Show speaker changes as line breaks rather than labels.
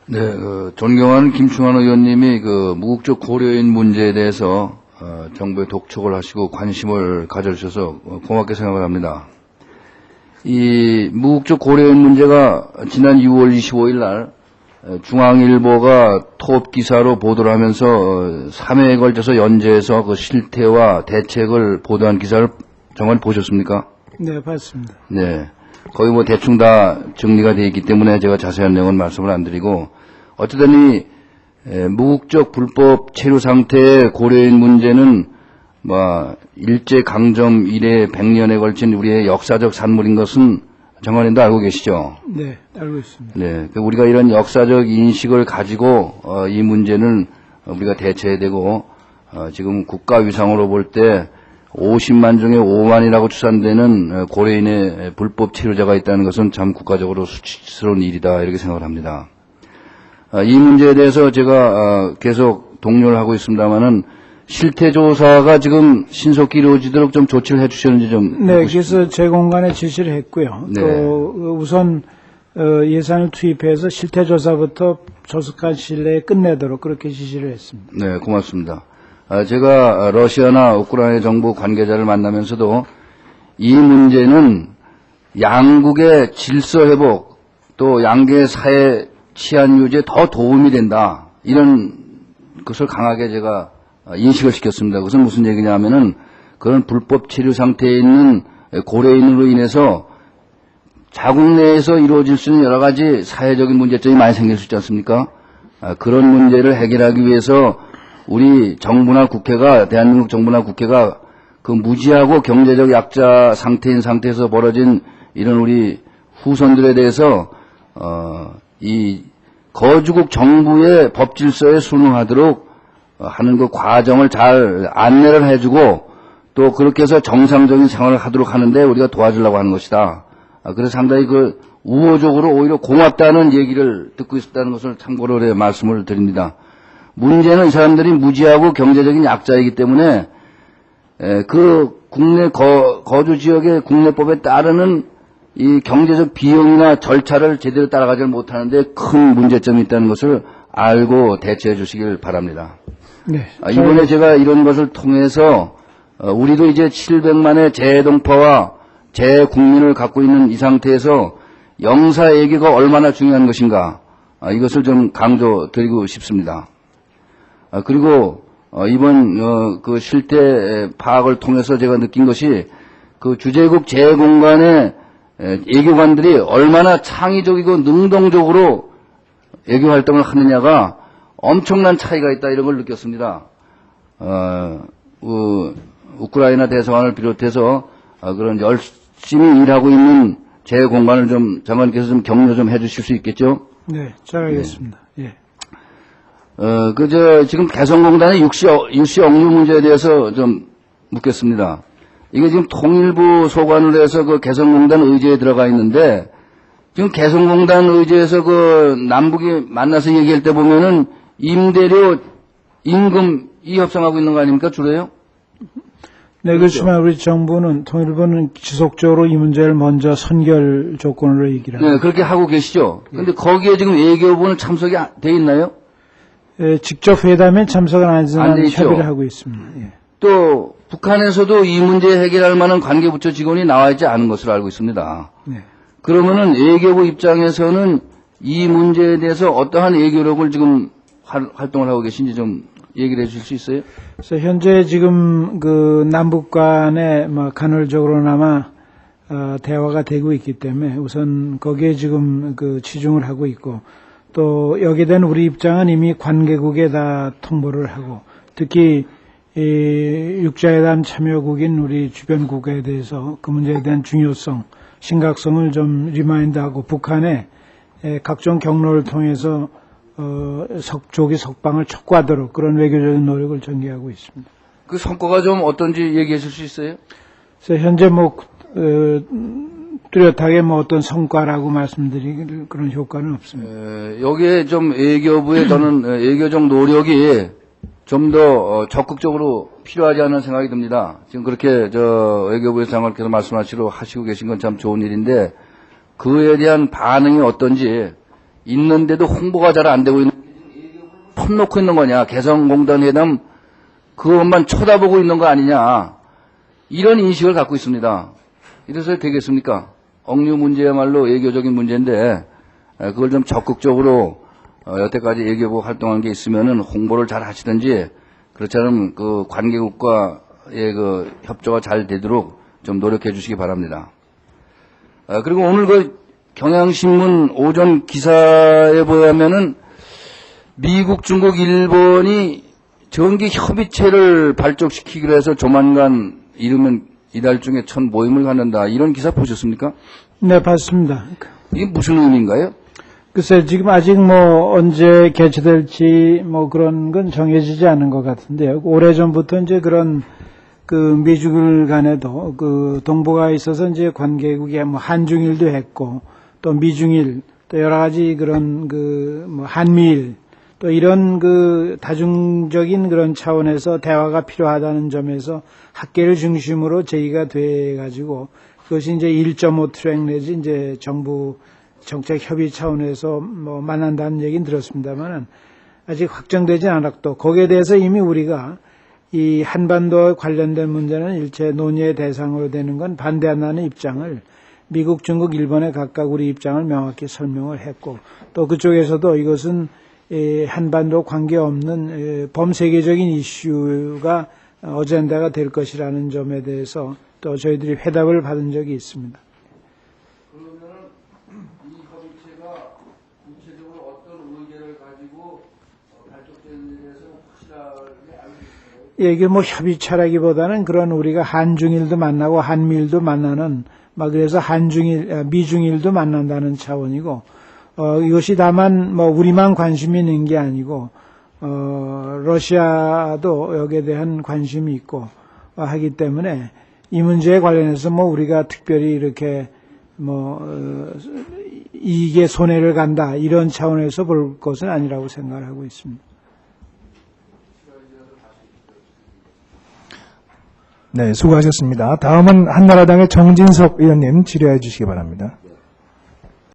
네, 존경하는 김충환 의원님이 무국적 고려인 문제에 대해서 정부에 독촉을 하시고 관심을 가져주셔서 고맙게 생각을 합니다. 이 무국적 고려인 문제가 지난 6월 25일 날 중앙일보가 톱 기사로 보도를 하면서 3회에 걸쳐서 연재해서 그 실태와 대책을 보도한 기사를 정말 보셨습니까?
네, 봤습니다.
네. 거의 뭐 대충 다 정리가 되어 있기 때문에 제가 자세한 내용은 말씀을 안 드리고, 어쨌든 이 무국적 불법 체류 상태의 고려인 문제는 일제 강점 이래 100년에 걸친 우리의 역사적 산물인 것은 정관님도 알고 계시죠?
네, 알고 있습니다.
네. 우리가 이런 역사적 인식을 가지고 이 문제는 우리가 대처해야 되고, 지금 국가 위상으로 볼 때 50만 중에 5만이라고 추산되는 고려인의 불법 체류자가 있다는 것은 참 국가적으로 수치스러운 일이다, 이렇게 생각을 합니다. 이 문제에 대해서 제가 계속 독려를 하고 있습니다만은 실태조사가 지금 신속히 이루어지도록 좀 조치를 해주셨는지 좀.
네, 그래서 제공간에 지시를 했고요.
네.
또 우선 예산을 투입해서 실태조사부터 조속한 시일 내에 끝내도록 그렇게 지시를 했습니다.
네, 고맙습니다. 제가 러시아나 우크라이나 정부 관계자를 만나면서도 이 문제는 양국의 질서 회복, 또 양국의 사회 치안 유지에 더 도움이 된다, 이런 것을 강하게 제가 인식을 시켰습니다. 그것은 무슨 얘기냐 하면은, 그런 불법 체류 상태에 있는 고려인으로 인해서 자국 내에서 이루어질 수 있는 여러 가지 사회적인 문제점이 많이 생길 수 있지 않습니까? 그런 문제를 해결하기 위해서 우리 정부나 국회가, 대한민국 정부나 국회가 그 무지하고 경제적 약자 상태인 상태에서 벌어진 이런 우리 후손들에 대해서 이 거주국 정부의 법 질서에 순응하도록 하는 그 과정을 잘 안내를 해주고, 또 그렇게 해서 정상적인 생활을 하도록 하는데 우리가 도와주려고 하는 것이다. 그래서 상당히 우호적으로 오히려 고맙다는 얘기를 듣고 있었다는 것을 참고로 말씀을 드립니다. 문제는 이 사람들이 무지하고 경제적인 약자이기 때문에 그 국내 거주 지역의 국내법에 따르는 이 경제적 비용이나 절차를 제대로 따라가지 못하는데 큰 문제점이 있다는 것을 알고 대처해 주시길 바랍니다.
네.
이번에 제가 이런 것을 통해서 우리도 이제 700만의 재동포와 재국민을 갖고 있는 이 상태에서 영사애교가 얼마나 중요한 것인가, 이것을 좀 강조드리고 싶습니다. 그리고 이번 그 실태 파악을 통해서 제가 느낀 것이, 그 주재국 재공간의 애교관들이 얼마나 창의적이고 능동적으로 애교 활동을 하느냐가 엄청난 차이가 있다, 이런 걸 느꼈습니다. 우크라이나 대사관을 비롯해서 그런 열심히 일하고 있는 재공간을 좀 장관께서 좀 격려 좀 해주실 수 있겠죠?
네, 잘 알겠습니다. 네. 예.
지금 개성공단의 육시 억류 문제에 대해서 좀 묻겠습니다. 이게 지금 통일부 소관을 해서 그 개성공단 의제에 들어가 있는데, 지금 개성공단 의제에서 그 남북이 만나서 얘기할 때 보면은 임대료, 임금 이 협상하고 있는 거 아닙니까, 주로요?
네, 그렇지만 우리 정부는, 통일부는 지속적으로 이 문제를 먼저 선결 조건으로 얘기를 합니다.
네, 그렇게 하고 계시죠. 근데 거기에 지금 외교부는 참석이 돼 있나요?
예, 직접 회담에 참석은 안
안
하지만
돼 있죠.
협의를 하고 있습니다. 예.
또 북한에서도 이 문제 해결할 만한 관계부처 직원이 나와 있지 않은 것으로 알고 있습니다.
네.
그러면은 외교부 입장에서는 이 문제에 대해서 어떠한 외교력을 지금 활동을 하고 계신지 좀 얘기를 해주실 수 있어요?
그래서 현재 지금 그 남북 간에 간헐적으로나마 대화가 되고 있기 때문에 우선 거기에 지금 그 치중을 하고 있고, 또 여기에 대한 우리 입장은 이미 관계국에 다 통보를 하고, 특히 이 육자회담 참여국인 우리 주변국에 대해서 그 문제에 대한 중요성, 심각성을 좀 리마인드하고 북한에 각종 경로를 통해서 조기 석방을 촉구하도록 그런 외교적인 노력을 전개하고 있습니다.
그 성과가 좀 어떤지 얘기해 줄 수 있어요?
그래서 현재 뚜렷하게 어떤 성과라고 말씀드릴 그런 효과는 없습니다.
여기에 좀 외교부의 저는 외교적 노력이 좀 더 적극적으로 필요하지 않은 생각이 듭니다. 지금 그렇게 외교부의 장관께서 말씀하시고 계신 건 참 좋은 일인데, 그에 대한 반응이 어떤지, 있는데도 홍보가 잘 안 되고 있는 폰 놓고 있는 거냐. 개성공단 회담 그것만 쳐다보고 있는 거 아니냐. 이런 인식을 갖고 있습니다. 이래서 되겠습니까? 억류 문제야말로 외교적인 문제인데 그걸 좀 적극적으로 여태까지 외교부 활동한 게 있으면은 홍보를 잘 하시든지 그렇지 않으면 그 관계국과의 그 협조가 잘 되도록 좀 노력해 주시기 바랍니다. 그리고 오늘 그 경향신문 오전 기사에 보면은 미국, 중국, 일본이 정기 협의체를 발족시키기로 해서 조만간 이르면 이달 중에 첫 모임을 갖는다. 이런 기사 보셨습니까?
네, 봤습니다.
이게 무슨 의미인가요?
글쎄, 지금 아직 뭐 언제 개최될지 뭐 그런 건 정해지지 않은 것 같은데요. 오래전부터 이제 그런 그 미중 간에도 그 동북아에 있어서 이제 관계국이 뭐 한중일도 했고 또 미중일 또 여러 가지 그런 그 뭐 한미일 또 이런 그 다중적인 그런 차원에서 대화가 필요하다는 점에서 학계를 중심으로 제기가 돼 가지고 그것이 이제 1.5 트랙 내지 이제 정부 정책 협의 차원에서 뭐 만난다는 얘기는 들었습니다만은 아직 확정되지 않았고 거기에 대해서 이미 우리가 이 한반도와 관련된 문제는 일체 논의의 대상으로 되는 건 반대한다는 입장을 미국, 중국, 일본에 각각 우리 입장을 명확히 설명을 했고 또 그쪽에서도 이것은 한반도 관계없는 범세계적인 이슈가 어젠다가 될 것이라는 점에 대해서 또 저희들이 회답을 받은 적이 있습니다.
그러면 이 협의체가 구체적으로 어떤 의견을 가지고 발족되는지에 대해서 확실하게 알고 있습니다.
이게 뭐 협의체라기보다는 그런 우리가 한중일도 만나고 한미일도 만나는 막 그래서 미중일도 만난다는 차원이고 이것이 다만 뭐 우리만 관심이 있는 게 아니고 러시아도 여기에 대한 관심이 있고 하기 때문에 이 문제에 관련해서 뭐 우리가 특별히 이렇게 뭐 이익에 손해를 간다 이런 차원에서 볼 것은 아니라고 생각을 하고 있습니다.
네, 수고하셨습니다. 다음은 한나라당의 정진석 의원님 질의해 주시기 바랍니다.